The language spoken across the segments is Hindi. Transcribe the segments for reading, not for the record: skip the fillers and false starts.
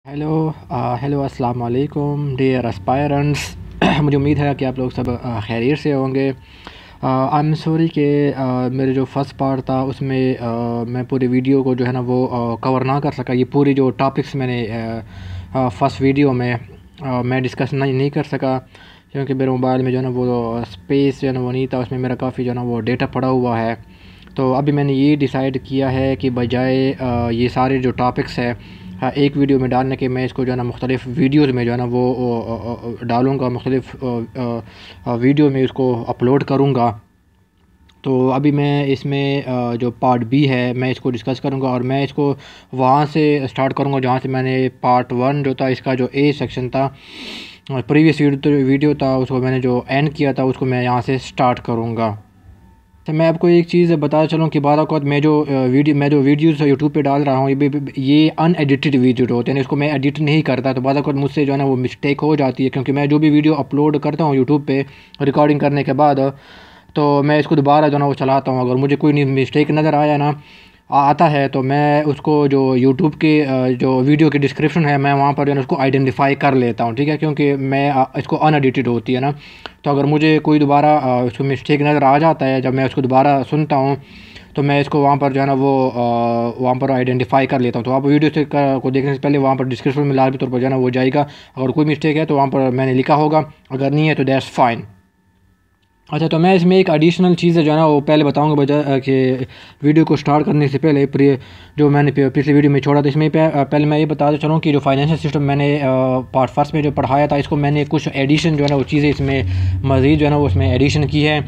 हेलो हेलो अस्सलाम वालेकुम डियर एस्पायरेंट्स। मुझे उम्मीद है कि आप लोग सब खैरियत से होंगे। आई एम सॉरी कि मेरे जो फर्स्ट पार्ट था उसमें मैं पूरी वीडियो को जो है ना वो कवर ना कर सका। ये पूरी जो टॉपिक्स मैंने फर्स्ट वीडियो में मैं डिस्कस नहीं कर सका, क्योंकि मेरे मोबाइल में जो है ना वो स्पेस जो है ना वो नहीं था। उसमें मेरा काफ़ी जो है ना वो डेटा पड़ा हुआ है। तो अभी मैंने ये डिसाइड किया है कि बजाय ये सारे जो टॉपिक्स है एक वीडियो में डालने के, मैं इसको जो है ना मुख्तलिफ़ वीडियोज़ में जो है ना वो डालूँगा, मुख्तलिफ़ वीडियो में इसको अपलोड करूँगा। तो अभी मैं इसमें जो पार्ट बी है मैं इसको डिस्कस करूँगा, और मैं इसको वहाँ से स्टार्ट करूँगा जहाँ से मैंने पार्ट वन जो था इसका जो ए सेक्शन था, प्रीवियस वीडियो था, उसको मैंने जो एंड किया था उसको मैं यहाँ से स्टार्ट करूँगा। तो मैं आपको एक चीज़ बताना चलूँ कि बार औक़ात मैं जो वीडियोज़ यूट्यूब पे डाल रहा हूँ ये अनएडिटेड वीडियो होते हैं, इसको मैं एडिट नहीं करता। तो बार औक़ात मुझसे जो है ना वो मिस्टेक हो जाती है, क्योंकि मैं जो भी वीडियो अपलोड करता हूँ यूट्यूब पे रिकॉर्डिंग करने के बाद, तो मैं इसको दोबारा जो है ना वो चलाता हूँ। अगर मुझे कोई मिस्टेक नज़र आया ना आता है तो मैं उसको जो यूट्यूब के जो वीडियो की डिस्क्रिप्शन है मैं वहाँ पर जो है ना उसको आइडेंटिफाई कर लेता हूँ, ठीक है, क्योंकि मैं इसको अनएडिटेड होती है ना। तो अगर मुझे कोई दोबारा उसको मिस्टेक नज़र आ जाता है जब मैं उसको दोबारा सुनता हूँ, तो मैं इसको वहाँ पर जो है ना वो वहाँ पर आइडेंटिफाई कर लेता हूँ। तो आप वीडियो से को देखने से पहले वहाँ पर डिस्क्रिप्शन में लाजमी तौर पर जो है ना वो जाएगा। अगर कोई मिस्टेक है तो वहाँ पर मैंने लिखा होगा, अगर नहीं है तो दैट्स फाइन। अच्छा, तो मैं इसमें एक एडिशनल चीज़ है जो है ना वो पहले बताऊंगा, बजाय कि वीडियो को स्टार्ट करने से पहले जो मैंने पिछले वीडियो में छोड़ा था इसमें पहले मैं ये बताता चलूँ कि जो फाइनेंशियल सिस्टम मैंने पार्ट फर्स्ट में जो पढ़ाया था, इसको मैंने कुछ एडिशन जो है ना वो चीज़ें इसमें मज़ीद जो है ना वो उसमें एडिशन की है,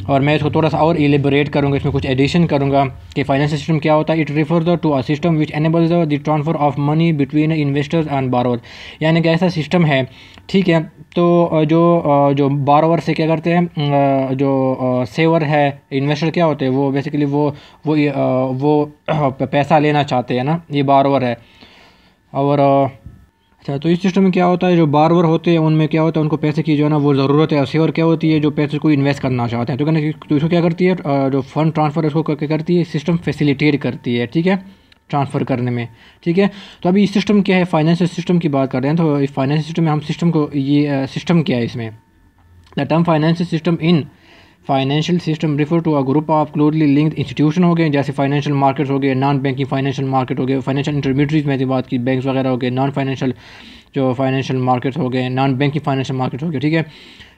और मैं इसको थोड़ा सा और एलिबरेट करूँगा, इसमें कुछ एडिशन करूँगा कि फाइनेंशियल सिस्टम क्या होता है। It refers to a system which enables the transfer of money between investors and borrower, यानी कि ऐसा सिस्टम है, ठीक है। तो जो बारोवर से क्या करते हैं, जो सेवर है, इन्वेस्टर क्या होते हैं, वो बेसिकली वो पैसा लेना चाहते हैं ना, ये बारोवर है। और अच्छा, तो इस सिस्टम में क्या होता है, जो बारोवर होते हैं उनमें क्या होता है, उनको पैसे की जो है ना वो ज़रूरत है, और सेवर क्या होती है, जो पैसे को इन्वेस्ट करना चाहते हैं। तो इसको क्या करती है, जो फंड ट्रांसफ़र है उसको क्या करती है, सिस्टम फैसिलिटेट करती है, ठीक है, ट्रांसफ़र करने में, ठीक है। तो अभी इस सिस्टम क्या है, फाइनेंशियल सिस्टम की बात कर रहे हैं। तो इस फाइनेंशियल सिस्टम में हम सिस्टम को ये सिस्टम क्या है, इसमें the term financial system in financial system refer to a group of closely linked institution हो गए, जैसे फाइनेंशियल मार्केट्स हो गए, नॉन बैंकिंग फाइनेंशियल मार्केट हो गए, फाइनेंशियल इंटरमीडिएट्स में बात की, बैंक्स वगैरह हो गए, नॉन फाइनेंशियल जो फाइनेंशियल मार्केट्स हो गए, नॉन बैंकिंग फाइनेंशियल मार्केट हो गए, ठीक है।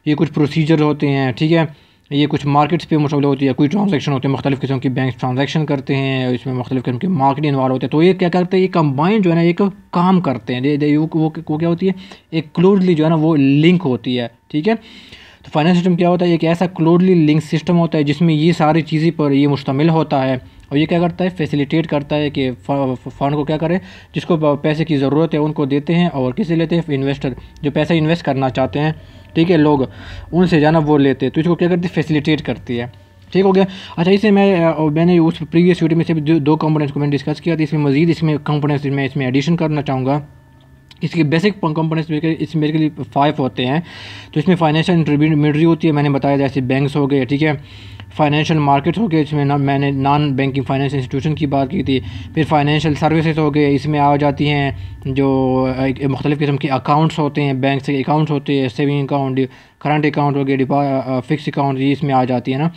ये कुछ प्रोसीजर होते हैं, ठीक है, ये कुछ मार्केट्स पे मुश्तमिल होती है, कोई ट्रांजैक्शन होते हैं, मुख्तलिफ़ किस्म की बैंक ट्रांजैक्शन करते हैं, इसमें मुख्तलिफ़ किस्म की मार्केट इन्वॉल्व होते हैं। तो ये क्या करते हैं, ये कंबाइन जो है ना एक काम करते हैं, वो क्या होती है, एक क्लोजली जो है ना वो लिंक होती है, ठीक है। तो फाइनेंस सिस्टम क्या होता है, एक ऐसा क्लोजली लिंक सिस्टम होता है जिसमें ये सारी चीज़ें पर ये मुश्तमिल होता है, और ये क्या करता है, फैसिलिटेट करता है कि फ़ंड को क्या करे, जिसको पैसे की ज़रूरत है उनको देते हैं, और किसे लेते हैं, इन्वेस्टर जो पैसा इन्वेस्ट करना चाहते हैं, ठीक है, लोग उनसे जाना वो लेते हैं। तो इसको क्या करती है, फैसिलिटेट करती है, ठीक हो गया। अच्छा, इसे मैंने उस प्रीवियस वीडियो में से दो कंपोनेंट्स को मैंने डिस्कस किया था, इसमें मज़ीद इसमें कंपोनेंट्स मैं इसमें एडिशन करना चाहूँगा। इसके बेसिक कंपोनेंट्स इसमें मेरे लिए 5 होते हैं। तो इसमें फाइनेंशियल इंटरमीडिएटरी होती है, मैंने बताया, जैसे बैंक्स हो गए, ठीक है, फाइनेंशियल मार्केट्स हो गए, इसमें मैंने नॉन बैंकिंग फाइनेंशियल इंस्टीट्यूशन की बात की थी। फिर फाइनेंशियल सर्विसेज हो गए, इसमें आ जाती हैं जो मुख्तलिफ़ किस्म के अकाउंट्स होते हैं, बैंक से अकाउंट्स होते हैं, सेविंग अकाउंट, करंट अकाउंट हो गए, फिक्स अकाउंट, ये इसमें आ जाती है ना।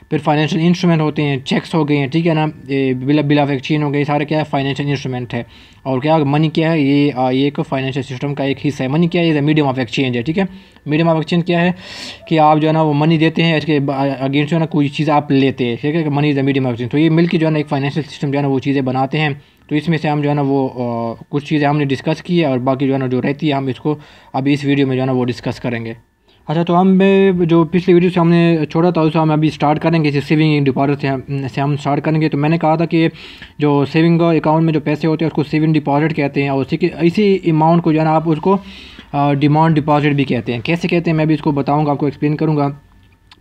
फिर फाइनेंशियल इंस्ट्रूमेंट होते हैं, चेक्स हो गए हैं, ठीक है ना, बिल ऑफ एक्सचेंज हो गए, सारे क्या है, फाइनेंशियल इंस्ट्रूमेंट है। और क्या मनी क्या है, ये एक फाइनेंशियल सिस्टम का एक हिस्सा है। मनी क्या है, ये मीडियम ऑफ एक्सचेंज है, ठीक है। मीडियम ऑफ एक्सचेंज क्या है कि आप जो है ना वो मनी देते हैं, इसके अगेंस्ट जो है ना कोई चीज़ आप लेते हैं, ठीक है, money is the medium of exchange. तो ये मिलकर जो है ना एक फाइनेंशियल सिस्टम जो है ना वो चीज़ें बनाते हैं। तो इसमें से हम जो है ना वो कुछ चीज़ें हमने डिस्कस की है, और बाकी जो है ना जो रहती है हम इसको अभी इस वीडियो में जो है ना वो डिस्कस करेंगे। अच्छा, तो हम जो पिछले वीडियो से हमने छोड़ा था उसे हम अभी स्टार्ट करेंगे, जैसे सेविंग डिपॉजिट से हम स्टार्ट करेंगे। तो मैंने कहा था कि जो सेविंग अकाउंट में जो पैसे होते हैं उसको सेविंग डिपॉजिट कहते हैं, और इसी अमाउंट को जो है ना आप उसको डिमांड डिपॉजिट भी कहते हैं। कैसे कहते हैं मैं भी इसको बताऊँगा, आपको एक्सप्लेन करूँगा।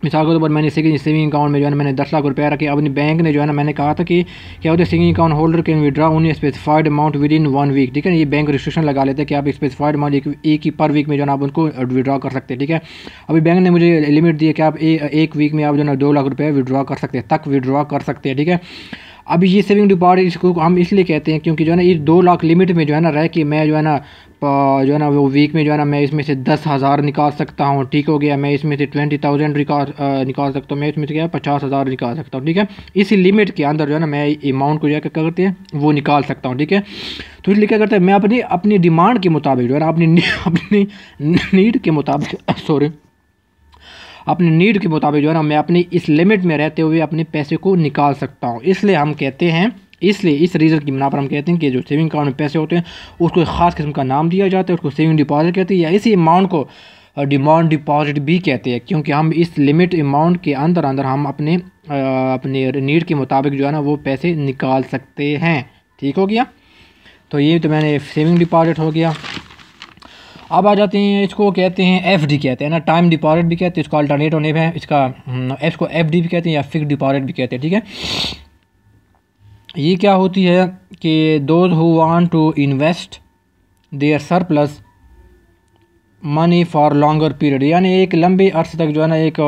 मिसाल के तौर पर मैंने सेविंग अकाउंट में जो है ना मैंने 10 लाख रुपया रखे, अपनी बैंक ने जो है ना, मैंने कहा था कि क्या होता है, saving account holder can withdraw only specified amount within 1 week, ठीक है। ये बैंक रिस्ट्रिक्शन लगा लेते हैं कि आप स्पेसिफाइड अमाउंट एक ही पर वीक में जो है ना आप उनको विड्रा कर सकते हैं, ठीक है। अभी बैंक ने मुझे लिमिट दी है कि आप एक वीक में आप जो है ना 2 लाख रुपये विड्रा कर सकते हैं, तक विड्रा कर सकते हैं, ठीक है। अभी ये सेविंग डिपॉजिट इसको हम इसलिए कहते हैं क्योंकि जो है ना इस 2 लाख लिमिट में जो है ना रह के मैं जो है ना वो वीक में जो है ना मैं इसमें से 10,000 निकाल सकता हूँ, ठीक हो गया। मैं इसमें से 20,000 निकाल सकता हूँ, मैं इसमें से क्या 50,000 निकाल सकता हूँ, ठीक है। इसी लिमिट के अंदर जो है ना मैं अमाउंट को जो है क्या करते हैं वो निकाल सकता हूँ, ठीक है। तो इसलिए क्या करते हैं मैं अपनी अपनी डिमांड के मुताबिक जो है ना अपनी नीड के मुताबिक सॉरी अपनी नीड के मुताबिक जो है ना मैं अपनी इस लिमिट में रहते हुए अपने पैसे को निकाल सकता हूँ। इसलिए हम कहते हैं, इसलिए इस रीज़न की बिना पर हम कहते हैं कि जो सेविंग अकाउंट में पैसे होते हैं उसको एक ख़ास किस्म का नाम दिया जाता है, उसको सेविंग डिपॉजिट कहते हैं, या इसी अमाउंट को डिमांड डिपॉजिट भी कहते हैं, क्योंकि हम इस लिमिट अमाउंट के अंदर अंदर हम अपने नीड के मुताबिक जो है ना वो पैसे निकाल सकते हैं, ठीक हो गया। तो ये तो मैंने सेविंग डिपॉजिट हो गया। अब आ जाते हैं, इसको कहते हैं एफडी कहते हैं ना, टाइम डिपॉजिट भी कहते हैं, इसका अल्टरनेटिव नेम है इसका, इसको एफडी भी कहते हैं या फिक्स्ड डिपॉजिट भी कहते हैं, ठीक है। ये क्या होती है कि those who want to invest their surplus money for longer period, यानी एक लंबे अरसे तक जो है ना एक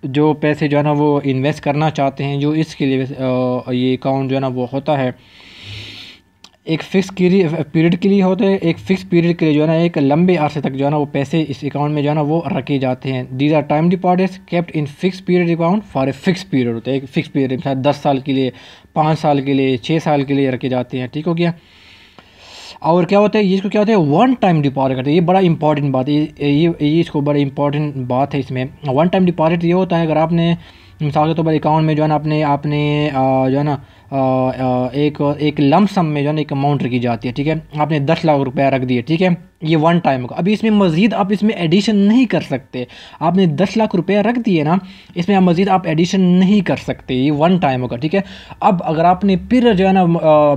जो पैसे जो है ना वो इन्वेस्ट करना चाहते हैं, जो इसके लिए ये अकाउंट जो है ना वो होता है एक फ़िक्स पीरियड के लिए होता है, एक फ़िक्स पीरियड के लिए जो है ना एक लंबे अरसे तक जो है ना वो पैसे इस अकाउंट में जो है ना वो रखे जाते हैं। These are time deposits kept in fix period account for a fix period होता है, एक फ़िक्स पीरियड शायद 10 साल के लिए, 5 साल के लिए, 6 साल के लिए रखे जाते हैं, ठीक हो गया। और क्या होता है ये, इसको क्या होता है वन टाइम डिपॉजिट करते हैं, ये बड़ा इंपॉर्टेंट बात है, ये इसको बड़ा इंपॉर्टेंट बात है इसमें। वन टाइम डिपॉजिट ये होता है अगर आपने मिसाल के तौर पर अकाउंट में जो है ना आपने जो है ना एक लम्प सम में जो है ना एक अमाउंट रखी जाती है, ठीक है। आपने 10 लाख रुपया रख दिए, ठीक है, ये वन टाइम होगा। अभी इसमें मज़ीद आप इसमें एडिशन नहीं कर सकते, आपने 10 लाख रुपया रख दिए ना, इसमें आप मज़ीद आप एडिशन नहीं कर सकते, ये वन टाइम होगा, ठीक है। अब अगर आपने फिर जो है ना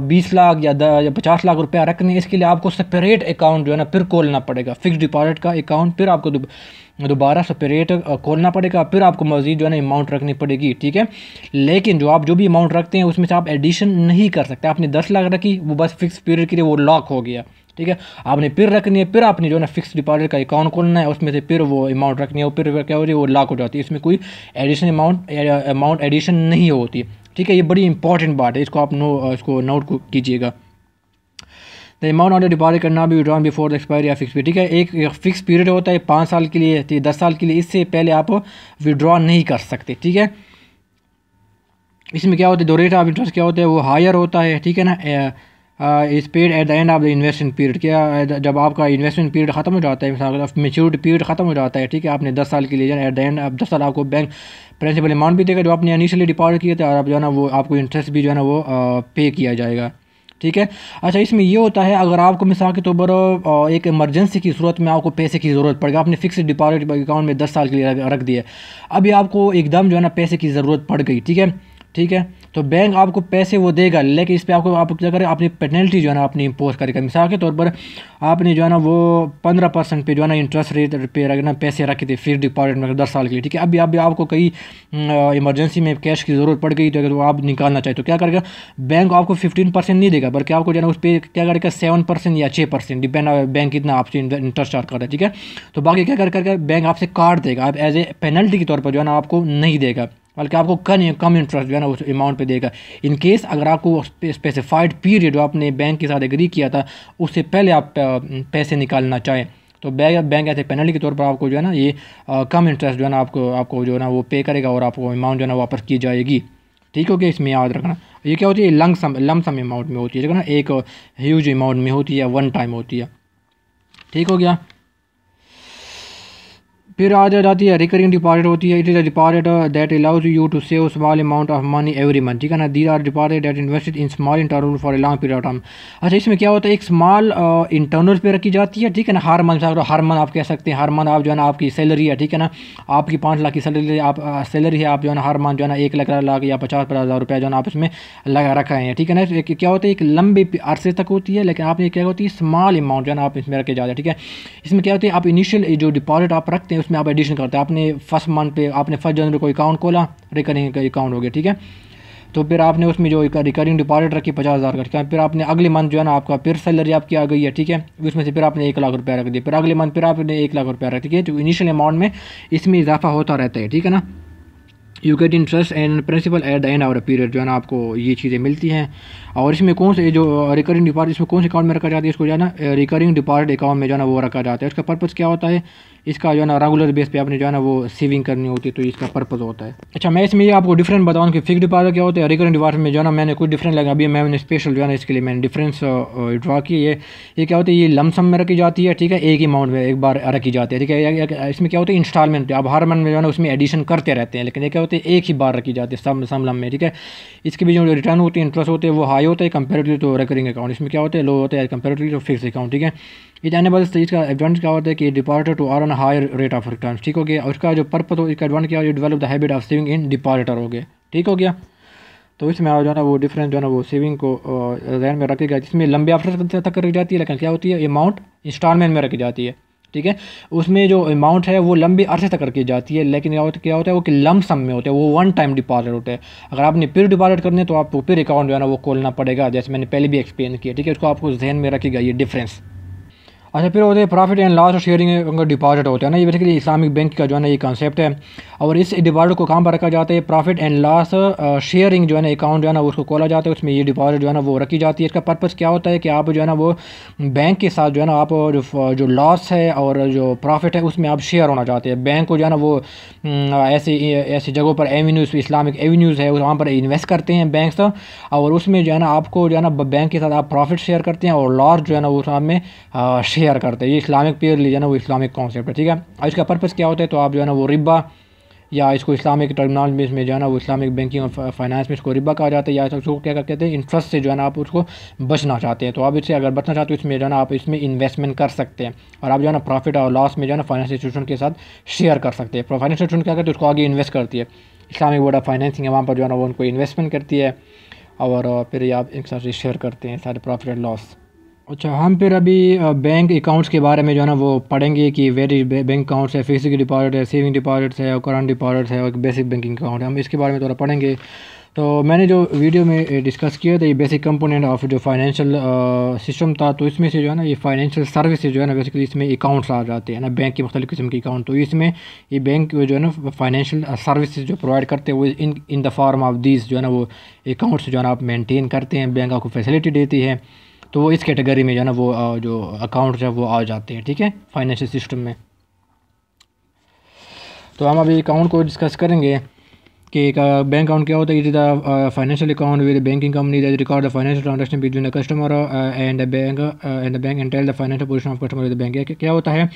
20 लाख या 50 लाख रुपया रखने, इसके लिए आपको सेपरेट अकाउंट जो है ना फिर खोलना पड़ेगा, फिक्स डिपॉजिट का अकाउंट, फिर आपको दोबारा सेपरेट खोलना पड़ेगा, फिर आपको मज़ीद जो है ना अमाउंट रखनी पड़ेगी, ठीक है। लेकिन जो भी अमाउंट रखते हैं उसमें से आप एडिशन नहीं कर सकते। आपने 10 लाख रखी, वो बस फिक्स पीरियड के लिए वो लॉक हो गया, ठीक है। आपने फिर रखनी है, फिर आपने जो है ना फिक्स डिपॉजिट का अकाउंट खोलना है, उसमें से फिर वो अमाउंट रखनी है, और फिर क्या हो रही है वो लॉक हो जाती है, इसमें कोई एडिशन अमाउंट एडिशन नहीं होती, ठीक है। ये बड़ी इंपॉर्टेंट बात है, इसको आप इसको नोट कीजिएगा। द अमाउंट ऑफ डिपॉजिट करना भी विड्रॉन बिफोर द एक्सपायरी या फिक्स पीरियड, ठीक है। एक फिक्स पीरियड होता है 5 साल के लिए, 10 साल के लिए, इससे पहले आप विड्रॉ नहीं कर सकते, ठीक है। इसमें क्या होता है, दो रेट ऑफ इंटरेस्ट क्या होता है वो हायर होता है, ठीक है ना। इस paid eight the end of the investment period, क्या जब आपका इन्वेस्टमेंट पीरियड ख़त्म हो जाता है, मिसाल मेच्योरिटी पीरियड ख़त्म हो जाता है, ठीक है। आपने 10 साल के लिए एट द एंड ऑफ 10 साल आपको बैंक प्रिंसिपल अमाउंट भी देगा जो आपने इनिशियली डिपॉजिट किया था, और आप जो है ना वो आपको इंटरेस्ट भी जो है ना वो पे किया जाएगा, ठीक है। अच्छा, इसमें ये होता है अगर आपको मिसाल के तौर पर एक इमरजेंसी की सूरत में आपको पैसे की ज़रूरत पड़ेगी, आपने फिक्स डिपॉजिट अकाउंट में 10 साल के लिए रख दिया, अभी आपको एकदम जो है ना पैसे की ज़रूरत पड़ गई, ठीक है, तो बैंक आपको पैसे वो देगा, लेकिन इस पर आप क्या करें, अपनी पेनल्टी जो है ना अपनी इम्पोज करेगा। मिसाल के तौर पर आपने जो है ना वो 15% पे जो है ना इंटरेस्ट रेट पे रखना पैसे रखे थे फिक्स डिपॉजिट में 10 साल के लिए, ठीक है। अभी आपको कहीं इमरजेंसी में कैश की ज़रूरत पड़ गई, तो अगर आप निकालना चाहे तो क्या करेगा, बैंक आपको 15% नहीं देगा, बल्कि आपको जो है ना उस पर क्या करेगा 7% या 6%, डिपेंड बैंक कितना आपसे इंटरेस्ट चार्ज करता है, ठीक है। तो बाकी क्या करके बैंक आपसे काट देगा, आप एज ए पेनल्टी के तौर पर जो है ना आपको नहीं देगा, बल्कि आपको कम इंटरेस्ट जो है ना उस अमाउंट पे देगा। इन केस अगर आपको स्पेसिफाइड पीरियड जो आपने बैंक के साथ एग्री किया था उससे पहले आप पैसे निकालना चाहें, तो बैंक ऐसे पेनल्टी के तौर पर आपको जो है ना ये कम इंटरेस्ट जो है ना आपको जो है ना वो पे करेगा, और आपको अमाउंट जो है ना वापस की जाएगी, ठीक हो गया। इसमें याद रखना, ये क्या होती है लमसम अमाउंट में होती है ना, एक ह्यूज अमाउंट में होती है, वन टाइम होती है, ठीक हो गया। फिर आ जाती है रिकरिंग डिपॉजिट होती है, it is a deposit that allows you to save small amount of money every month, ठीक है ना। These are deposit that invested in small interval for a long period of time. अच्छा, इसमें क्या होता है एक स्मॉल इंटरवल पे रखी जाती है, ठीक है ना। हर मंथ आप कह सकते हैं, हर मंथ आप जो है ना आपकी सैलरी है, ठीक है ना, आपकी 5 लाख की सैलरी है, आप जो है ना हर मंथ जो है ना 1 लाख या 50,000 रुपया जो है ना आप इसमें लगा रखा है, ठीक है ना। क्या होता है एक लंबे अरसे तक होती है, लेकिन आपने क्या होती है स्मॉल अमाउंट जो है ना आप इसमें रखे जाते हैं, ठीक है। इसमें क्या होती है आप इनिशियल जो डिपॉजिट आप रखते हैं उसमें आप एडिशन करते हैं। आपने फर्स्ट मंथ पे आपने 1 जनवरी को अकाउंट खोला, रिकरिंग का अकाउंट हो गया, ठीक है। तो फिर आपने उसमें जो रिकरिंग डिपॉजिट रखी 50,000 का, फिर आपने अगले मंथ जो है ना आपका फिर सैलरी आपकी आ गई है, ठीक है, उसमें से फिर आपने 1 लाख रुपया रख दिया, फिर अगले मंथ फिर आपने 1 लाख रुपया रख दिया, तो इनिशियल अमाउंट में इसमें इजाफा होता रहता है, ठीक है ना। You get interest and principal at the end of the period, जो है ना आपको ये चीज़ें मिलती हैं। और इसमें कौन से जो रिकरिंग डिपॉजिट, इसमें कौन से अकाउंट में रखा जाता है, इसको जो है ना रिकरिंग डिपॉजिट अकाउंट में जो है ना वो रखा जाता है। इसका पर्पज़ क्या होता है, इसका जो है ना रेगुलर बेस पे आपने जो है ना वो सेविंग करनी होती है, तो इसका पर्पज़ होता है। अच्छा, मैं इसमें ये आपको डिफरेंट बताऊँ कि फिक्स डिपॉजिट क्या होता है, रिकरिंग डिपॉजिट में जो है ना मैंने कुछ डिफरेंट लगा, अभी मैंने स्पेशल जो है ना इसके लिए मैंने डिफरेंस ड्रा की है। ये क्या होता है, ये लमसम में रखी जाती है, ठीक है, एक ही अमाउंट में एक बार रखी जाती है, ठीक है। इसमें क्या होता है, इंस्टॉलमेंट, आप हर मंथ में जो है ना उसमें एडिशन करते रहते हैं, लेकिन ये क्या होता है एक ही बार रखी जाती है सम लम में, ठीक है। इसके भी जो रिटर्न होते हैं, इंटरेस्ट होते हैं, वो हाई होता है कंपेरेटिवली तो रिकरिंग अकाउंट, इसमें क्या होता है लो होता है कंपेरेटिवली तो फिक्स अकाउंट, ठीक है। इट एनेबल्स, इसका एडवांटेज क्या होता है कि depositor to earn higher rate of return, ठीक हो गया। और इसका जो पर्पस हो, इसका एडवांटेज क्या हो, develop the habit of saving in depositor हो गया, ठीक हो गया। तो इसमें जो है ना वो डिफरेंस जो है ना वो सेविंग को ध्यान में रखेगा, जिसमें लंबे अवसर तक रखी जाती है, लेकिन क्या होती है अमाउंट इंस्टॉलमेंट में रखी जाती है, ठीक है। उसमें जो अमाउंट है वो लंबे अरसे तक रखी जाती है, लेकिन क्या होता है वो कि लम सम में होता है, वो वन टाइम डिपॉजिट होता है। अगर आपने फिर डिपॉजिट करने तो आपको फिर अकाउंट जो है ना वो खोलना पड़ेगा, जैसे मैंने पहले भी एक्सप्लेन किया, ठीक है। उसको आपको जहन में रखेगा ये डिफरेंस। अच्छा, फिर होते हैं प्रॉफिट एंड लॉस और शेयरिंग डिपॉजिट होता है ना, ये बेसिकली इस्लामिक बैंक का जो है ना ये कॉन्सेप्ट है। और इस डिपॉजिट को कहाँ पर रखा जाता है, प्रॉफिट एंड लॉस शेयरिंग जो है ना अकाउंट जो है ना उसको खोला जाता है, उसमें ये डिपॉजिट जो है ना वो रखी जाती है। इसका पर्पज़ क्या होता है कि आप जो है ना वो बैंक के साथ जो है ना आप जो लॉस है और जो प्रॉफिट है उसमें आप शेयर होना चाहते हैं। बैंक को जो है ना वो ऐसी जगहों पर एवेन्यूज़, इस्लामिक एवेन्यूज़ है, वहाँ पर इन्वेस्ट करते हैं बैंक से, और उसमें जो है ना आपको जो है ना बैंक के साथ आप प्रॉफिट शेयर करते हैं और लॉस जो है ना उस में शेयर करते हैं। ये इस्लामिक पेयर लीजिए ना वो इस्लामिक कॉन्सेप्ट है, ठीक है। और इसका पर्पज़ क्या होता है, तो आप जो है ना वो रिबा, या इसको इस्लामिक टर्मिनोलॉजी में जो है ना वो इस्लामिक बैंकिंग और फाइनेंस में इसको रिबा कहा जाता है, या इसको क्या कहते हैं इंटरेस्ट से जो है ना आप उसको बचना चाहते हैं। तो आप इससे अगर बचना चाहते हो इसमें जो है ना आप इसमें इन्वेस्टमेंट कर सकते हैं, और आप जो है ना प्रॉफिट और लॉस में जो है ना फाइनेंशियल इंस्टीट्यूशन के साथ शेयर कर सकते हैं। फाइनेंशियल इंस्टीट्यूशन क्या करते हैं, उसको आगे इन्वेस्ट करती है, इस्लामिक बोर्ड ऑफ फाइनेंसिंग है, वहाँ पर जो है ना वो उनको इन्वेस्टमेंट करती है, और फिर आप एक साथ शेयर करते हैं सारे प्रॉफिट एंड लॉस। अच्छा, हम फिर अभी बैंक अकाउंट्स के बारे में जो है ना वो पढ़ेंगे कि वेरी बैंक अकाउंट्स है, फिक्स्ड डिपॉजिट है, सेविंग डिपॉजिट्स है, और करंट डिपॉजिट्स है, और बेसिक बैंकिंग अकाउंट है। हम इसके बारे में थोड़ा पढ़ेंगे। तो मैंने जो वीडियो में डिस्कस किया था ये बेसिक कंपोनेंट ऑफ जो फाइनेंशियल सिस्टम था, तो इसमें से जो है ना ये फाइनेंशियल सर्विसेज जो है ना बेसिकली इसमें अकाउंट्स आ जाते हैं ना, बैंक के मुख्तलिफ़ किस्म के अकाउंट। तो इसमें ये बैंक जो है ना फाइनेंशियल सर्विसेज जो प्रोवाइड करते हैं वो in the form of these जो है ना वो अकाउंट्स जो है ना आप मेनटेन करते हैं, बैंक आपको फैसिलिटी देती है, तो वो इस कैटेगरी में जो है ना वो जो अकाउंट्स है वो आ जाते हैं, ठीक है, फाइनेंशियल सिस्टम में। तो हम अभी अकाउंट को डिस्कस करेंगे कि एक बैंक अकाउंट क्या होता है। It is the financial account with banking company that record the financial transaction between the customer and the bank and tell the financial position of customer with the bank. क्या होता है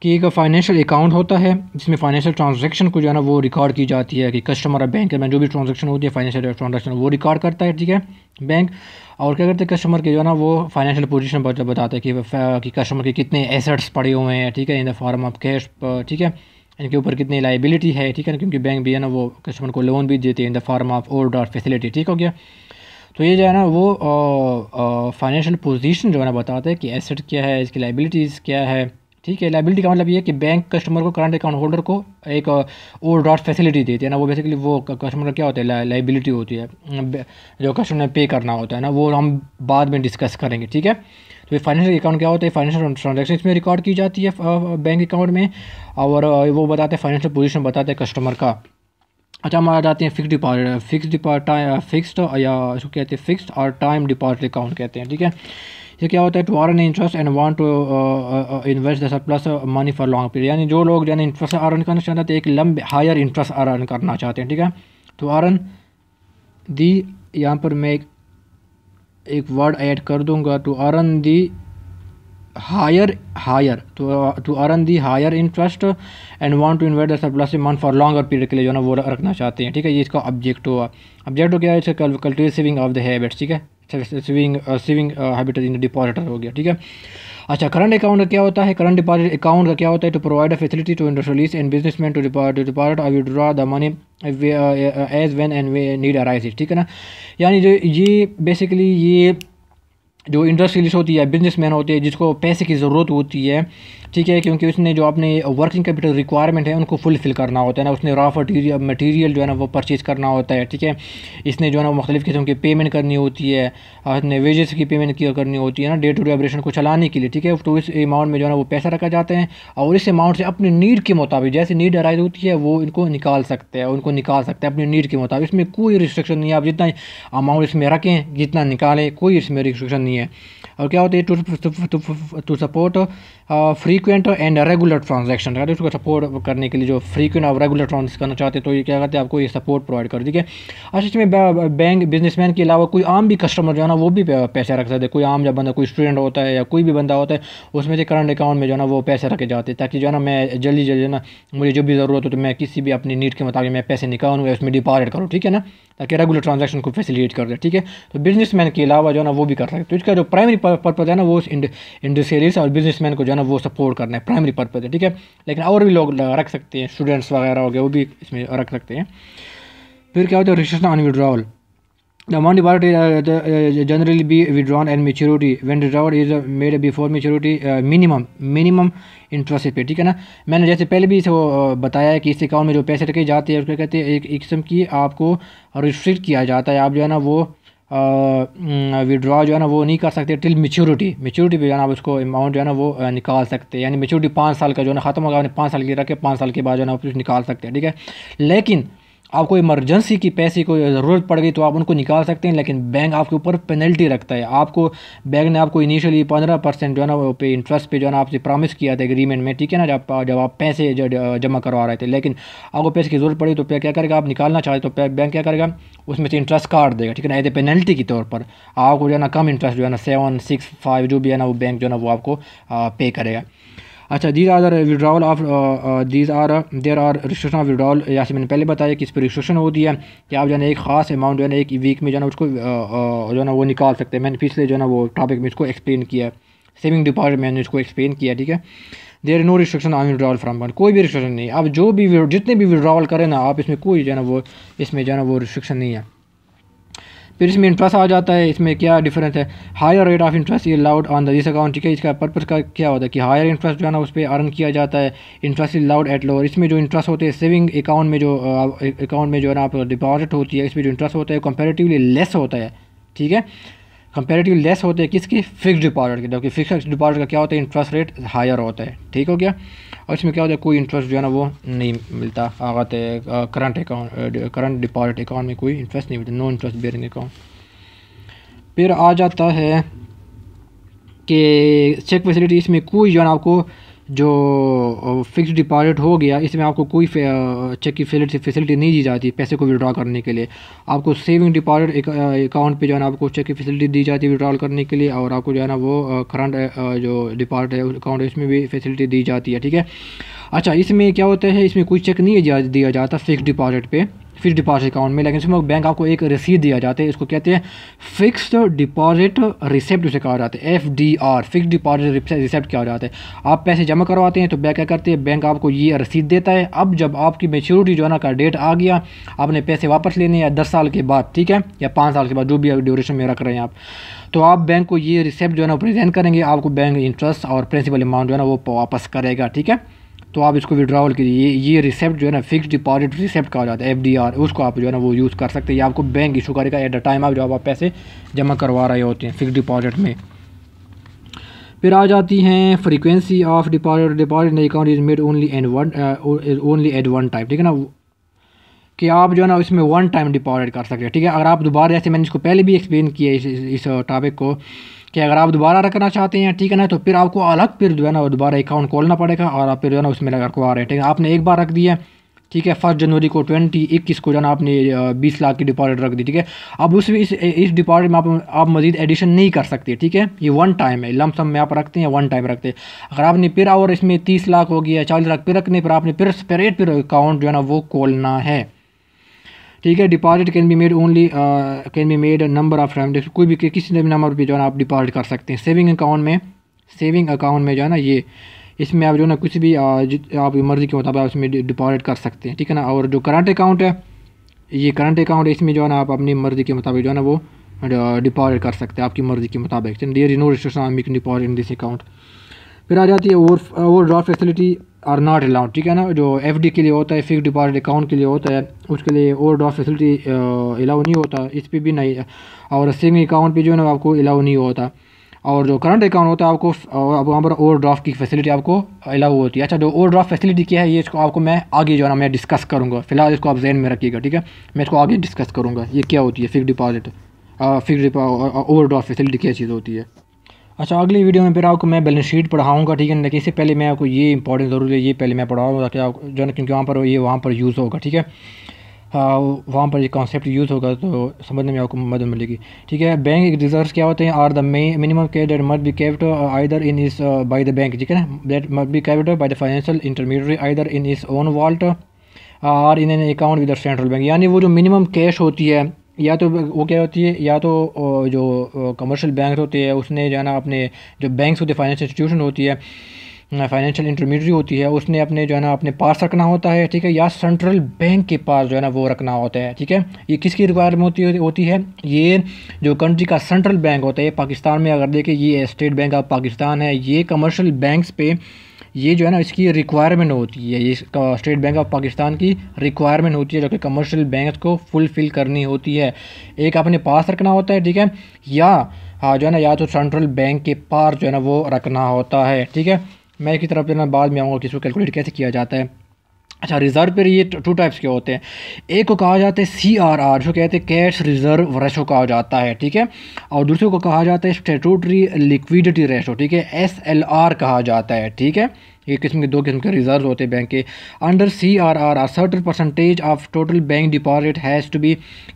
कि एक फाइनेंशियल अकाउंट होता है जिसमें फाइनेंशियल ट्रांजैक्शन को जो है ना वो रिकॉर्ड की जाती है, कि कस्टमर और बैंक में जो भी ट्रांजैक्शन होती है फाइनेंशियल ट्रांजैक्शन वो रिकॉर्ड करता है, ठीक है, बैंक। और क्या करते हैं, कस्टमर के जो है ना वो फाइनेंशियल पोजीशन बताता है कि कस्टमर के कितने एसेट्स पड़े हुए हैं, ठीक है, in the form of cash, ठीक है, इनके ऊपर कितनी लाइबिलिटी है, ठीक है, क्योंकि बैंक भी है ना वो कस्टमर को लोन भी देते हैं in the form of overdraft facility, ठीक हो गया। तो ये जो है ना वो फाइनेंशियल पोजीशन जो है ना बताता है कि एसेट क्या है, इसकी लाइबिलिटीज़ क्या है, ठीक है। लाइबिलिटी का मतलब ये है कि बैंक कस्टमर को, करंट अकाउंट होल्डर को एक ओवरड्राफ्ट फैसिलिटी देती है ना, वो बेसिकली वो कस्टमर का क्या होता है लाइबिलिटी होती है, जो कस्टमर ने पे करना होता है ना, वो हम बाद में डिस्कस करेंगे, ठीक है। तो ये फाइनेंशियल अकाउंट क्या होता है, फाइनेंशियल ट्रांजैक्शन इसमें रिकॉर्ड की जाती है बैंक अकाउंट में, और वो बताते हैं फाइनेंशियल पोजीशन बताते हैं कस्टमर का। अच्छा, हम आ जाते हैं फिक्स्ड डिपॉजिट, फिक्स्ड या इसको कहते हैं फिक्स्ड और टाइम डिपॉजिट अकाउंट कहते हैं, ठीक है। ये क्या होता है, to earn interest and want to invest the surplus money for long period, यानी जो लोग जो है इंटरेस्ट अर्न करना चाहते हैं तो एक लंबे हायर इंटरेस्ट अर्न करना चाहते हैं, ठीक है। टू अर्न दी, यहाँ पर मैं एक वर्ड ऐड कर दूंगा, to earn the higher to earn the higher interest and want to invest the surplus money for longer period के लिए जो है ना वो रखना चाहते हैं, ठीक है। ये इसका ऑब्जेक्टिव क्या है, cultivate saving of the habits, ठीक है, सेविंग हैबिट इन डिपॉजिटर हो गया, ठीक है। अच्छा, करंट अकाउंट क्या होता है, करंट डिपॉजिट अकाउंट का क्या होता है, to provide a facility to industrialist and businessman to deposit और withdraw the money as when and they need arise, ठीक है ना। यानी जो ये बेसिकली ये जो इंडस्ट्रियलिस्ट होती है, बिजनेसमैन होते हैं, जिसको पैसे की ज़रूरत होती है, ठीक है, क्योंकि उसने जो अपने वर्किंग कैपिटल रिक्वायरमेंट है उनको फुलफ़िल करना होता है ना, उसने रॉ मटीरियल जो है ना वो परचेज़ करना होता है। ठीक है, इसने जो है ना मुख्तलिफ़ किस्म की पेमेंट करनी होती है, अपने वेजेस की पेमेंट करनी होती है ना डे टू डे ऑपरेशन को चलाने के लिए। ठीक है, तो इस अमाउंट में जो है ना वो पैसा रखा जाते हैं और इस अमाउंट से अपनी नीड के मुताबिक जैसे नीड अराइज होती है वो इनको निकाल सकते हैं, अपनी नीड के मुताबिक। इसमें कोई रिस्ट्रिक्शन नहीं है, आप जितना अमाउंट इसमें रखें जितना निकालें, कोई इसमें रिस्ट्रिक्शन नहीं है। और क्या होता है to support frequent and regular transaction, अगर उसको सपोर्ट करने के लिए जो फ्रीक्वेंट और रेगुलर ट्रांजेक्शन करना चाहते हैं तो ये क्या करते हैं, आपको ये सपोर्ट प्रोवाइड कर दी है। अच्छा, इसमें बैंक बिजनेसमैन के अलावा कोई आम भी कस्टमर जो है ना वो भी पैसे रख सकते हैं। कोई आम जब बंदा कोई स्टूडेंट होता है या कोई भी बंदा होता है उसमें से करंट अकाउंट में जो है ना वो पैसे रखे जाते हैं, ताकि जो है ना मैं जल्दी जल्दी ना मुझे जो भी ज़रूरत हो तो मैं किसी भी अपनी नीड के मुताबिक मैं पैसे निकालूँ या उसमें डिपॉजिट करूँ। ठीक है ना, ताकि रेगुलर ट्रांजैक्शन को फैसिलिटेट कर दे। ठीक है, तो बिजनेसमैन के अलावा जो है ना वो भी कर सकते हैं। तो इसका जो प्राइमरी पर्पज़ है ना वो इंडस्ट्रियलिस्ट और बिजनेसमैन को जो है ना वो सपोर्ट करना है, प्राइमरी पर्पज़ है। ठीक है, लेकिन और भी लोग रख सकते हैं, स्टूडेंट्स वगैरह हो गए वो भी इसमें रख सकते हैं। फिर क्या होता है, restriction on withdrawal. The amount deposited generally be withdrawn at maturity. When withdrawal is made before maturity, minimum interest पे। ठीक है ना, मैंने जैसे पहले भी इसे बताया है कि इस अकाउंट में जो पैसे रखे जाते हैं उसको कहते हैं एक किस्म की आपको रिस्ट्रिक्ट किया जाता है। आप जो है ना वो विड्रॉ जो है ना वो नहीं कर सकते टिल मेच्योरिटी पे जो है ना आप उसको अमाउंट जो है ना वो निकाल सकते हैं। यानी मेच्योरिटी 5 साल का जो है ना ख़त्म होगा, आपने 5 साल की रखे, 5 साल के बाद जो है ना आप निकाल सकते हैं। ठीक है, लेकिन आपको इमरजेंसी की पैसे को ज़रूरत पड़ गई तो आप उनको निकाल सकते हैं, लेकिन बैंक आपके ऊपर पेनल्टी रखता है। आपको बैंक ने आपको इनिशियली 15% जो है ना वो पे इंटरेस्ट पे जो है ना आपसे प्रॉमिस किया था एग्रीमेंट में। ठीक है ना, जब आप पैसे जमा करवा रहे थे, लेकिन आपको पैसे की ज़रूरत पड़ी तो क्या करेगा, आप निकालना चाहे तो बैंक क्या करेगा, उसमें से इंटरेस्ट काट देगा। ठीक है ना, एज ए पेनल्टी के तौर पर आपको जो है ना कम इंटरेस्ट जो है ना 7, 6, 5 जो भी है ना वो बैंक जो है ना वो आपको पे करेगा। अच्छा, these are the withdrawal of there are restriction of withdrawal. जैसे मैंने पहले बताया कि इस पर रिस्ट्रिक्शन होती है कि आप जो है ना एक ख़ास अमाउंट जो है ना एक वीक में जो है ना उसको जो है ना वो निकाल सकते हैं। मैंने पिछले जो है ना वो टॉपिक में इसको एक्सप्लेन किया है, सेविंग डिपॉजिट मैंने इसको एक्सप्लेन किया। ठीक है, there is no restriction on withdrawal from bank, कोई भी रिस्ट्रिक्शन नहीं। आप जो भी जितने भी विड्रॉल करें ना आप, इसमें कोई जो है ना वो इसमें जो है ना वो रिस्ट्रिक्शन नहीं है। फिर इसमें इंटरेस्ट आ जाता है। इसमें क्या डिफरेंस है, higher rate of interest is allowed on this account. ठीक है, इसका पर्पज़ का क्या होता है कि हायर इंटरेस्ट जो है ना उस पर अर्न किया जाता है, interest is allowed at lower. इसमें जो इंटरेस्ट होते हैं सेविंग अकाउंट में जो है ना आप डिपॉजिट होती है, इसमें जो इंटरेस्ट होता है कंपेरेटिवली लेस होता है। ठीक है, कंपेरेटिवली लेस होते हैं किसके, फिक्स डिपॉजिट के, जबकि फिक्स डिपॉजिट का क्या होता है, इंटरेस्ट रेट हायर होता है। ठीक हो गया, और इसमें क्या होता है, कोई इंटरेस्ट जो है ना वो नहीं मिलता। आते करंट डिपॉजिट अकाउंट में कोई इंटरेस्ट नहीं मिलता, नो इंटरेस्ट बेयरिंग अकाउंट। फिर आ जाता है कि चेक फैसिलिटी। इसमें कोई जो है ना आपको जो फिक्स डिपॉजिट हो गया इसमें आपको कोई चेक की फैसिलिटी नहीं दी जाती पैसे को विड्रॉ करने के लिए। आपको सेविंग डिपॉजिट अकाउंट पे जो है ना आपको चेक की फैसिलिटी दी जाती है विड्रॉल करने के लिए, और आपको जो है ना वो करंट जो डिपॉजिट है अकाउंट है इसमें भी फैसिलिटी दी जाती है। ठीक है, अच्छा, इसमें क्या होता है, इसमें कोई चेक नहीं दिया जाता फिक्स डिपॉजिट पे, फिक्स डिपॉजिट अकाउंट में, लेकिन इसमें बैंक आपको एक रसीद दिया जाता है। इसको कहते हैं फिक्स्ड डिपॉजिट रिसिप्ट, उसे कहा जाता है FDR, फिक्स्ड डिपॉजिट रिसिप्ट क्या हो जाता है। आप पैसे जमा करवाते हैं तो बैंक क्या करते हैं, बैंक आपको ये रसीद देता है। अब जब आपकी मैच्योरिटी जो है ना का डेट आ गया, आपने पैसे वापस लेने या 10 साल के बाद, ठीक है, या 5 साल के बाद, जो भी ड्यूरेशन में रख रहे हैं आप, तो आप बैंक को ये रिसिप्ट जो है ना प्रेजेंट करेंगे, आपको बैंक इंटरेस्ट और प्रिंसिपल अमाउंट जो है ना वो वापस करेगा। ठीक है, तो आप इसको विड्रॉल कीजिए। ये रिसिप्ट जो है ना फिक्स डिपॉजिट रिसिप्ट कहा जाता है FDR, उसको आप जो है ना वो यूज़ कर सकते हैं। ये आपको बैंक इशू करेगा एट द टाइम आप जब आप पैसे जमा करवा रहे होते हैं फिक्स डिपॉजिट में। फिर आ जाती हैं frequency of deposit in account is made only at one time. ठीक है ना, कि आप जो है ना इसमें 1 टाइम डिपॉजिट कर सकते हैं। ठीक है, अगर आप दोबारा, जैसे मैंने इसको पहले भी एक्सप्लेन किया इस टॉपिक को, कि अगर आप दोबारा रखना चाहते हैं, ठीक है ना, तो फिर आपको अलग फिर जो है ना दोबारा अकाउंट खोलना पड़ेगा और आप फिर जो है ना उसमें रखवा रहे हैं। ठीक है, आपने एक बार रख दिया, ठीक है, 1 जनवरी को 2021 को जो है ना आपने 20 लाख की डिपॉजिट रख दी। ठीक है, अब इस डिपॉजिट में आप मजीद एडिशन नहीं कर सकते। ठीक है, ये 1 टाइम है, लमसम में आप रखते हैं 1 टाइम रखते हैं। अगर आपने फिर और इसमें 30 लाख हो गया, 40 लाख फिर रखने पर आपने फिर सेपरेट फिर अकाउंट जो है ना वो खोलना है। ठीक है, deposit can be made number of time, कोई भी किसी भी नंबर पे जो है ना आप डिपॉजिट कर सकते हैं। सेविंग अकाउंट में जो है ना ये इसमें आप जो है ना कुछ भी आपकी मर्ज़ी के मुताबिक उसमें डिपॉजिट कर सकते हैं। ठीक है ना, और जो करंट अकाउंट है, ये करंट अकाउंट है, इसमें जो है ना आप अपनी मर्ज़ी के मुताबिक जो है ना वो डिपॉजिट कर सकते हैं आपकी मर्ज़ी के मुताबिक। There is no restriction on making deposit in this account. फिर आ जाती है overdraft facility are not allowed, ठीक है ना। जो एफडी के लिए होता है, फिक्स डिपॉजिट अकाउंट के लिए होता है, उसके लिए ओवरड्राफ्ट फैसिलिटी अलाउ नहीं होता, इस पर भी नहीं। और सेविंग अकाउंट पे जो है ना आपको अलाउ नहीं होता। और जो करंट अकाउंट होता है आपको वहाँ पर ओवरड्राफ्ट की फैसिलिटी आपको अलाउ होती है। अच्छा, जो ओवरड्राफ्ट फैसिलिटी क्या है ये इसको आपको मैं आगे जो है ना मैं डिस्कस करूँगा, फिलहाल इसको आप जहन में रखिएगा, ठीक है। मैं इसको आगे डिस्कस करूँगा ये क्या होती है fix deposit, fix overdraft facility क्या चीज़ होती है। अच्छा, अगली वीडियो में फिर आपको मैं बैलेंस शीट पढ़ाऊँगा, ठीक है। लेकिन इससे पहले मैं आपको ये इंपॉर्टेंट ज़रूरी है, ये पहले मैं पढ़ाऊँगा कि आप जो है क्योंकि वहाँ पर यूज़ होगा, ठीक है। वहाँ पर ये कॉन्सेप्ट यूज़ होगा तो समझने में आपको मदद मिलेगी, ठीक है। बैंक रिजर्व्स क्या होते हैं, are the minimum cash that must be kept either in its by the bank, ठीक है ना, that must be kept by the financial intermediary either in its own vault or in an account with the central bank. यानी वो जो मिनिमम कैश होती है या तो वो क्या होती है, या तो जो कमर्शियल बैंक होते हैं उसने जो है ना अपने जो बैंक्स होते हैं, फाइनेंशियल इंस्टीट्यूशन होती है, फाइनेंशियल इंटरमीडियरी होती है, उसने अपने जो है ना अपने पास रखना होता है, ठीक है, या सेंट्रल बैंक के पास जो है ना वो रखना होता है, ठीक है। ये किसकी रिक्वायरमेंट होती है, ये जो कंट्री का सेंट्रल बैंक होता है। पाकिस्तान में अगर देखें ये स्टेट बैंक ऑफ पाकिस्तान है, ये कमर्शियल बैंक्स पे ये जो है ना इसकी रिक्वायरमेंट होती है, ये स्टेट बैंक ऑफ पाकिस्तान की रिक्वायरमेंट होती है जो कि कमर्शियल बैंक्स को फुलफ़िल करनी होती है। एक अपने पास रखना होता है, ठीक है, या जो है ना या तो सेंट्रल बैंक के पास जो है ना वो रखना होता है, ठीक है। मैं इसकी तरफ जो है ना बाद में आऊँगा कि इसको कैलकुलेट कैसे किया जाता है। अच्छा, रिज़र्व पर ये टू टाइप्स के होते हैं। एक को कहा जाता है CRR जो कहते हैं कैश रिज़र्व रेशो कहा जाता है, ठीक है, और दूसरे को कहा जाता है स्टैट्यूटरी लिक्विडिटी रेशो, ठीक है, SLR कहा जाता है, ठीक है। ये दो किस्म के रिजर्व होते हैं बैंक के। Under CRR certain percentage of total bank deposit has to be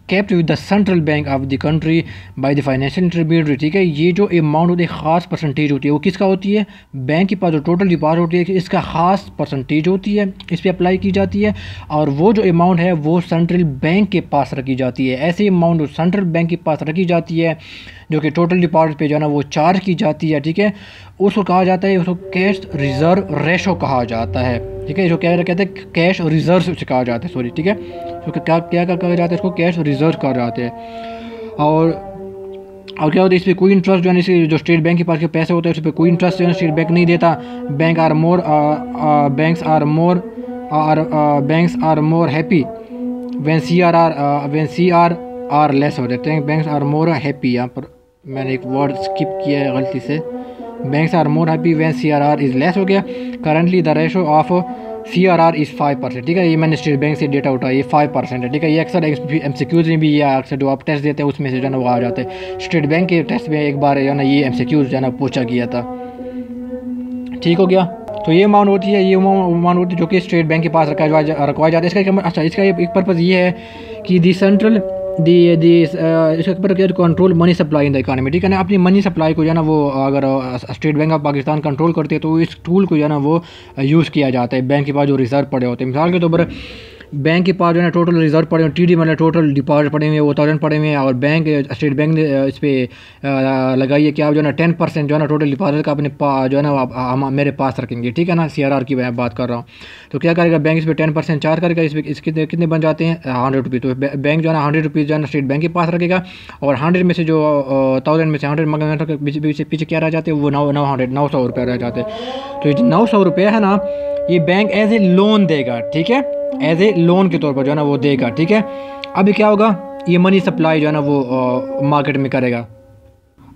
kept with the central bank of the country by the financial intermediary, ठीक है। ये जो अमाउंट होती है ख़ास परसेंटेज होती है, वो किसका होती है, बैंक के पास जो टोटल डिपॉजिट होती है इसका ख़ास परसेंटेज होती है, इस पर अप्लाई की जाती है, और वो जो अमाउंट है वो सेंट्रल बैंक के पास रखी जाती है। ऐसी अमाउंट सेंट्रल बैंक के पास रखी जाती है जो कि टोटल डिपॉजिट पे जो है ना वो चार्ज की जाती है, ठीक है, उसको कहा जाता है, उसको कैश रिज़र्व रेशो कहा जाता है, ठीक है। जो क्या कहते हैं कैश रिज़र्व से कहा जाता है, सॉरी, ठीक है, तो क्या क्या कहा जाता है, इसको कैश रिज़र्व कहा जाते हैं। और क्या होता है, इस पर कोई इंटरेस्ट जो है इसे जो स्टेट बैंक के पास के पैसे होते हैं उस पर कोई इंटरेस्ट जो है स्टेट बैंक नहीं देता। Banks are more happy when CRR less हो जाते हैं। बैंक्स आर मोर हैप्पी, यहाँ पर मैंने एक वर्ड स्किप किया है गलती से, banks are more happy when CRR is less हो गया। Currently the ratio of CRR is 5%, ठीक है। ये मैंने स्टेट बैंक से डेटा उठाया, ये 5% है, ठीक है। ये अक्सर MCQs में भी ये अक्सर जो आप टेस्ट देते हैं उसमें से जो है ना वो आ जाते हैं। स्टेट बैंक के टेस्ट में एक बार जो है ना ये MCQs जो है ना पूछा गया था, ठीक हो गया। तो ये अमाउंट होती है, ये अमाउंट होती है जो कि स्टेट बैंक के पास रखवाया जाता है। इसका अच्छा, इसका एक पर्पज़ ये है कि दी सेंट्रल इसका पर control money supply in the economy, ठीक है ना। अपनी मनी सप्लाई को जो है ना वो अगर state bank of Pakistan control करते हैं तो इस टूल को जो है ना वो यूज़ किया जाता है। बैंक के पास जो रिजर्व पड़े होते हैं, मिसाल के तौर पर बैंक के पास जो है ना टोटल रिजर्व पड़े हुए, TD मतलब टोटल डिपॉजिट पड़े हुए वो 1000 पड़े हुए हैं, और बैंक स्टेट बैंक ने इस पर लगाई है कि आप जो है ना 10% जो है ना टोटल डिपॉजिट का अपने जो है ना मेरे पास रखेंगे, ठीक है ना। CRR की मैं बात कर रहा हूँ, तो क्या करेगा बैंक इस पर 10% चार्ज करेगा। इस पर इसके कितने बन जाते हैं 100 रुपये। तो बैंक जो है ना 100 रुपीज़ जो है ना स्टेट बैंक के पास रखेगा, और 100 में से जो 1000 में से 100 मगर पीछे क्या रह जाते हैं वो 900 रुपये रह जाते हैं। तो ये 900 रुपये है ना ये बैंक एज ए लोन देगा, ठीक है, एज ए लोन के तौर पर जो है ना वो देगा, ठीक है। अभी क्या होगा, ये मनी सप्लाई जो है ना वो मार्केट में करेगा।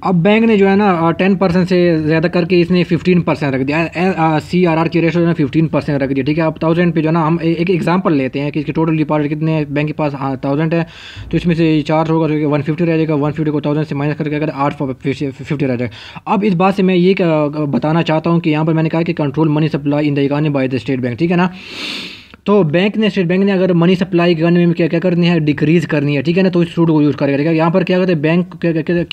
अब बैंक ने जो है ना 10% से ज़्यादा करके इसने 15% रख दिया। CRR की रेशो जो है 15% रख दिया, ठीक है। अब 1000 पे जो है ना हम एक एग्जांपल लेते हैं कि इसके टोटल डिपॉजिट कितने बैंक के पास 1000 है, तो इसमें से चार्ज होगा तो 150 रह जाएगा। 150 को 1000 से माइनस करके अगर 850 रह जाएगा। अब इस बात से मैं ये बताना चाहता हूँ कि यहाँ पर मैंने कहा कि control money supply in the economy by the state bank, ठीक है ना। तो स्टेट बैंक ने अगर मनी सप्लाई करने में क्या करनी है, डिक्रीज़ करनी है, ठीक है ना, तो इस रूट को यूज़ करेगा, ठीक है। यहाँ पर क्या करते हैं बैंक क्या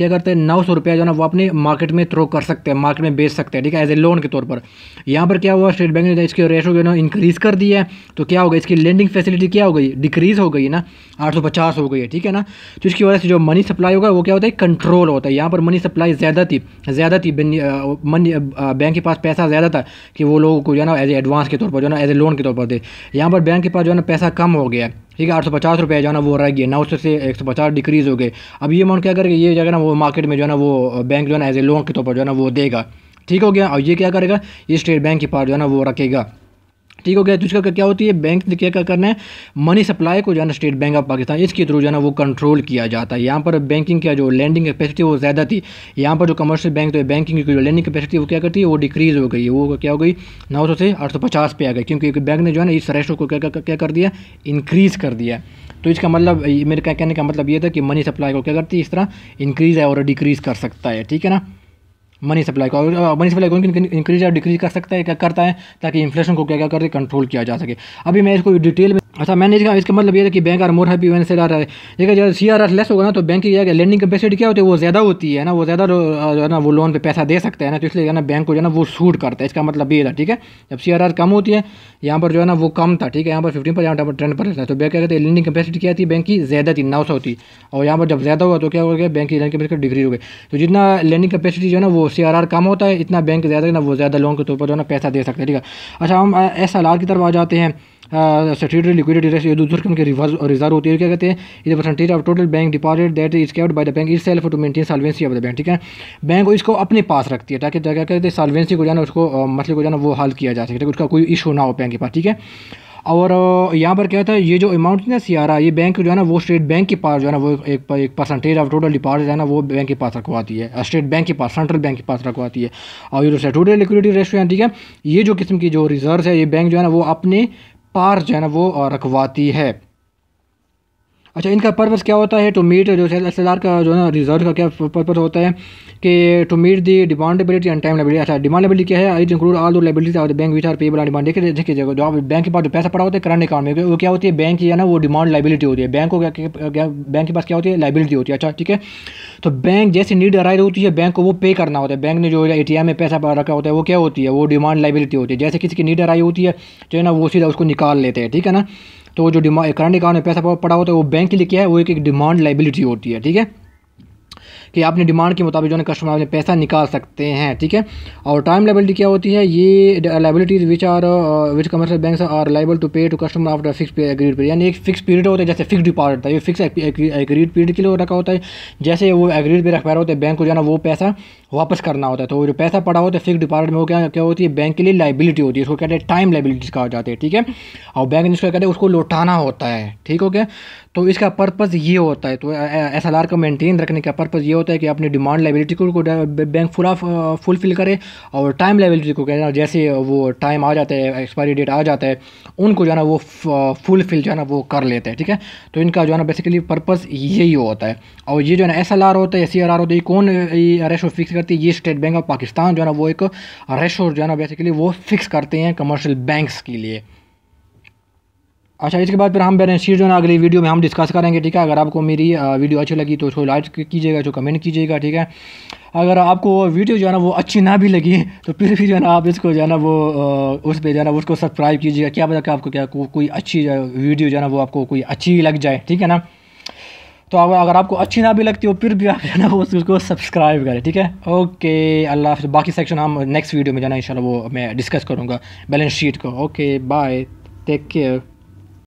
करते हैं 900 रुपया जो है ना वो अपने मार्केट में थ्रो कर सकते हैं, मार्केट में बेच सकते हैं, ठीक है, एज ए लोन के तौर पर। यहाँ पर क्या हुआ, स्टेट बैंक ने इसके रेशो जो है ना इंक्रीज़ कर दिया है, तो क्या होगा, इसकी लेंडिंग फैसिलिटी क्या हो गई, डिक्रीज़ हो गई ना, 850 हो गई है, ठीक है ना। तो इसकी वजह से जो मनी सप्लाई होगा वो क्या होता है, कंट्रोल होता है। यहाँ पर मनी सप्लाई ज़्यादा थी बैंक के पास पैसा ज़्यादा था कि वो लोगों को जो है ना एज ए एडवांस के तौर पर जो है ना एज ए लोन के तौर पर दे। यहाँ पर बैंक के पास जो है ना पैसा कम हो गया, ठीक है, 850 रुपये जो है ना वो रह गया, 900 से 150 डिक्रीज़ हो गए। अब ये अमाउंट क्या करेगा, ये जगह ना वो मार्केट में जो है ना वो बैंक जो है ना एज ए लोन के तौर पर जो है ना वो देगा, ठीक हो गया। और ये क्या करेगा, ये स्टेट बैंक की पावर जो है ना वो रखेगा। ठीक हो गया। तो इसका क्या होती है, बैंक ने क्या करना है, मनी सप्लाई को जो है ना स्टेट बैंक ऑफ पाकिस्तान इसके थ्रू जो है ना वो कंट्रोल किया जाता है। यहाँ पर बैंकिंग का जो लैंडिंग कैपेसिटी वो ज़्यादा थी, यहाँ पर जो कमर्शियल बैंक तो बैंकिंग की जो लैंडिंग कैपेसिटी वो क्या करती है, वो डिक्रीज़ हो गई, वो क्या हो गई 900 से 850 पे आ गई, क्योंकि बैंक ने जो है ना इस रेशो को क्या कर दिया, इंक्रीज़ कर दिया। तो इसका मतलब मेरे कहने का मतलब ये था कि मनी सप्लाई को क्या करती है, इस तरह इंक्रीज़ है और डिक्रीज़ कर सकता है। ठीक है ना, मनी सप्लाई को इंक्रीज और डिक्रीज कर सकता है, क्या करता है, ताकि इन्फ्लेशन को क्या करके कंट्रोल किया जा सके। अभी मैं इसको डिटेल में, अच्छा मैंने इसका मतलब ये है कि bank are more happy when CRR है, लेकिन जब सीआरआर लेस होगा ना तो बैंक की लैंडिंग कैपेसिटी क्या होती है, वो ज़्यादा होती है ना, वो ज़्यादा जो है ना वो लोन पे पैसा दे सकता है ना, तो इसलिए ना बैंक को जो है ना वो सूट करता है। इसका मतलब ये था। ठीक है, जब सीआरआर कम होती है, यहाँ पर जो है ना वो कम था, ठीक है, यहाँ पर 15 पर, यहाँ पर 10% था, तो बैंक क्या कहते हैं, लैंडिंग कैपेसिटी क्या थी, बैंक की ज़्यादा थी, 900 थी, और यहाँ पर जब ज़्यादा हुआ तो क्या हो गया, बैंक की लैंडिंग कैपेसिटी डिक्रीज हो गई। तो जितना लैंडिंग कैपेसिटी जो है ना वो सीआरआर कम होता है, इतना बैंक ज़्यादा ना वो ज़्यादा लोन के तौर पर जो है ना पैसा दे सकते हैं। ठीक है, अच्छा हम एसएलआर की तरफ आ जाते हैं। स्टैट्यूटरी लिक्विडिटी रेशियो दूसरे उनके रिजर्व होती है, क्या कहते हैं, is percentage of total bank deposit that is kept by the bank itself to maintain solvency of the bank. ठीक है, बैंक इसको अपने पास रखती है ताकि क्या कहते हैं, सॉल्वेंसी को जाना उसको मसले को जाना वो हल किया जा सके, उसका कोई इशू ना हो बैंक के पास। ठीक है, और यहाँ पर क्या था, ये जो अमाउंट थी ना सीआरआर, ये बैंक जो है ना वो स्टेट बैंक के पास जो है ना वो एक परसेंटेज ऑफ टोटल डिपॉजिट है ना वो बैंक के पास रखवाती है, स्टेट बैंक के पास, सेंट्रल बैंक के पास रखवाती है। और ये जो स्टैट्यूटरी लिक्विडिटी रेशियो है, ठीक है, ये जो किस्म की जो रिजर्व है, ये बैंक जो है ना वो अपने पास जो है ना वो रखवाती है। अच्छा, इनका पर्पस क्या होता है, टू मीट जो एसएलआर का जो है ना रिजर्व का क्या पर्पस होता है कि to meet the demandability and time liability. अच्छा, डिमांडेबिलिटी क्या है, it include all the liabilities of the bank which are payable on demand. देखिए जो आप बैंक के पास जो पैसा पड़ा होता है करंट अकाउंट में, वो क्या होती है, बैंक की है ना वो डिमांड लायबिलिटी होती है, बैंक को बैंक के पास क्या होती है, लायबिलिटी होती है। अच्छा ठीक है, तो बैंक जैसे नीड अराइज होती है, बैंक को वो पे करना होता है। बैंक ने जो एटीएम में पैसा रखा होता है वो क्या होती है, वो डिमांड लायबिलिटी होती है। जैसे किसी की नीड अराइज होती है जो है ना वो सीधा उसको निकाल लेते हैं। ठीक है ना, तो जो करंट अकाउंट में पैसा पड़ा होता है वो बैंक के लिए क्या है, वो एक डिमांड लायबिलिटी होती है। ठीक है, कि आपने डिमांड के मुताबिक जो है कस्टमर अपने पैसा निकाल सकते हैं। ठीक है, और टाइम लायबिलिटी क्या होती है, ये liabilities which commercial banks are liable to pay to customer after fix agreed period, यानी एक फिक्स पीरियड होता है, जैसे फिक्स डिपॉजिट था, ये फिक्स एग्रीड पीरियड के लिए रखा होता है। जैसे वो एग्रीड पे रख पा रहे होते हैं, बैंक को जो है ना वो पैसा वापस करना होता है, तो जो पैसा पड़ा होता है फिक्स डिपॉजिट में वो क्या होती है, बैंक के लिए लायबिलिटी होती है, इसको कहते हैं टाइम लायबिलिटीज कहा जाते हैं। ठीक है, और बैंक जिसको कहते हैं उसको लौटाना होता है। ठीक हो गया, तो इसका पर्पज़ ये होता है, तो एसएलआर को मेंटेन रखने का पर्पज़ ये होता है कि अपनी डिमांड लायबिलिटी को बैंक फुलफिल करे, और टाइम लायबिलिटी को कहना जैसे वो टाइम आ जाता है, एक्सपायरी डेट आ जाता है, उनको जो है ना वो फुलफिल जो है ना वो कर लेते हैं। ठीक है, तो इनका जो है ना बेसिकली पर्पज़ यही होता है। और ये जो है ना एसएलआर होता है, सीआरआर होता है, ये कौन रेशो फिक्स करती है, ये स्टेट बैंक ऑफ पाकिस्तान जो है ना वो एक रेशो जो है ना बेसिकली वो फिक्स करते हैं कमर्शियल बैंक्स के लिए। अच्छा, इसके बाद फिर हम बैलेंस शीट जो है ना अगली वीडियो में हम डिस्कस करेंगे। ठीक है, अगर आपको मेरी वीडियो अच्छी लगी तो उसको लाइक कीजिएगा, जो कमेंट कीजिएगा। ठीक है, अगर आपको वीडियो जो है ना वो अच्छी ना भी लगी तो फिर भी जो है ना आप इसको जो है ना वो उस पर जो है ना उसको सब्सक्राइब कीजिएगा, क्या पता कि आपको क्या कोई अच्छी वीडियो जो है ना वो आपको कोई अच्छी लग जाए। ठीक है ना, तो अगर आपको अच्छी ना भी लगती हो फिर भी आप जो है ना वो उसको सब्सक्राइब करें। ठीक है, ओके, अल्लाह हाफ़िज़। बाकी सेक्शन हम नेक्स्ट वीडियो में जो है ना इंशाल्लाह वो मैं डिस्कस करूँगा बैलेंस शीट को। Okay, bye, take care.